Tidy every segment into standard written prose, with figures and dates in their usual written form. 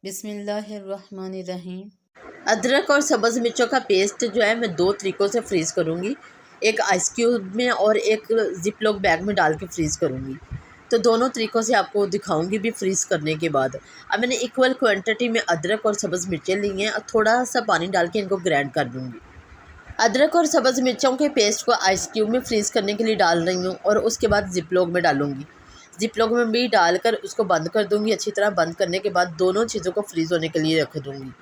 बिस्मिल्लाहिर्रहमानिर्रहीम। अदरक और सब्ज़ मिर्चों का पेस्ट जो है मैं दो तरीक़ों से फ्रीज़ करूँगी। एक आइस क्यूब में और एक ज़िप लॉक बैग में डाल के फ्रीज़ करूँगी। तो दोनों तरीक़ों से आपको दिखाऊँगी भी फ्रीज़ करने के बाद। अब मैंने इक्वल क्वांटिटी में अदरक और सब्ज़ मिर्चें ली हैं और थोड़ा सा पानी डाल के इनको ग्राइंड कर दूँगी। अदरक और सब्ज़ मिर्चों के पेस्ट को आइस क्यूब में फ्रीज़ करने के लिए डाल रही हूँ और उसके बाद ज़िप लॉक में डालूँगी। ज़िप लॉक में भी डालकर उसको बंद कर दूँगी। अच्छी तरह बंद करने के बाद दोनों चीज़ों को फ्रीज़ होने के लिए रख दूँगी।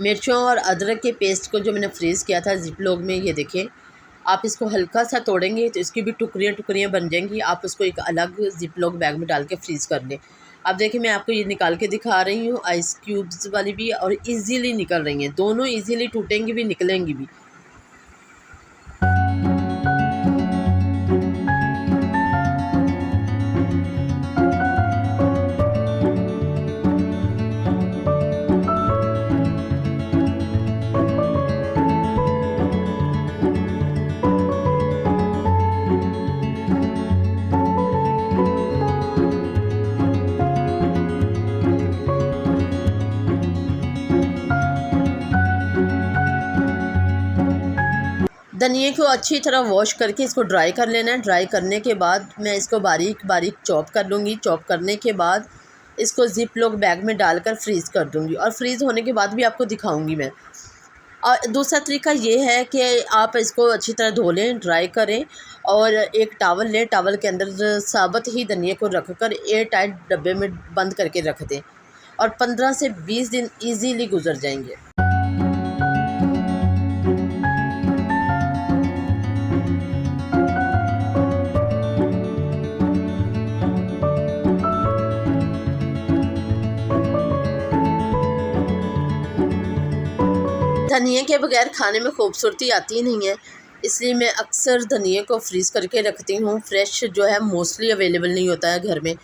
मिर्चों और अदरक के पेस्ट को जो मैंने फ्रीज़ किया था ज़िप लॉक में, ये देखें, आप इसको हल्का सा तोड़ेंगे तो इसकी भी टुकड़ियाँ टुकड़ियाँ बन जाएंगी। आप उसको एक अलग ज़िप लॉक बैग में डाल के फ्रीज़ कर लें। अब देखिए मैं आपको ये निकाल के दिखा रही हूँ, आइस क्यूब्स वाली भी और इजीली निकल रही हैं। दोनों इजीली टूटेंगी भी, निकलेंगी भी। धनिए को अच्छी तरह वॉश करके इसको ड्राई कर लेना है। ड्राई करने के बाद मैं इसको बारीक बारीक चॉप कर लूँगी। चॉप करने के बाद इसको ज़िप लॉक बैग में डालकर फ्रीज़ कर दूँगी और फ्रीज़ होने के बाद भी आपको दिखाऊँगी मैं। और दूसरा तरीका ये है कि आप इसको अच्छी तरह धो लें, ड्राई करें और एक टॉवल लें। टॉवल के अंदर साबुत ही धनिए को रख कर एयर टाइट डब्बे में बंद करके रख दें और 15 से 20 दिन ईज़िली गुजर जाएंगे। धनिए के बगैर खाने में खूबसूरती आती नहीं है, इसलिए मैं अक्सर धनिए को फ्रीज़ करके रखती हूँ। फ्रेश जो है मोस्टली अवेलेबल नहीं होता है घर में,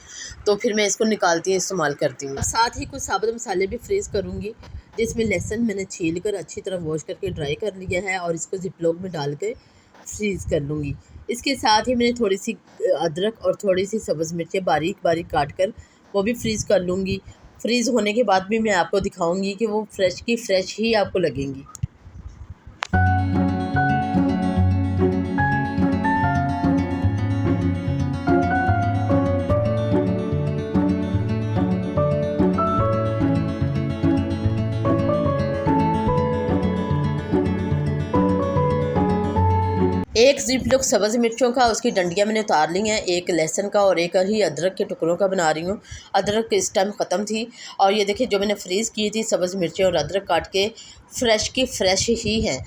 तो फिर मैं इसको निकालती हूँ, इस्तेमाल करती हूँ। साथ ही कुछ साबुत मसाले भी फ्रीज़ करूँगी, जिसमें लहसुन मैंने छील कर अच्छी तरह वॉश करके ड्राई कर लिया है और इसको ज़िप लॉक में डाल के फ्रीज़ कर लूँगी। इसके साथ ही मैंने थोड़ी सी अदरक और थोड़ी सी सब्ज़ मिर्चें बारीक बारीक काट कर वो भी फ्रीज़ कर लूँगी। फ्रीज़ होने के बाद भी मैं आपको दिखाऊंगी कि वो फ्रेश की फ्रेश ही आपको लगेंगी। एक ज़िप लॉक सब्ज़ मिर्चों का, उसकी डंडियाँ मैंने उतार ली हैं। एक लहसुन का और एक ही अदरक के टुकड़ों का बना रही हूँ। अदरक इस टाइम ख़त्म थी और ये देखिए जो मैंने फ्रीज़ की थी सब्ज़ मिर्चें और अदरक काट के फ्रेश की फ्रेश ही हैं।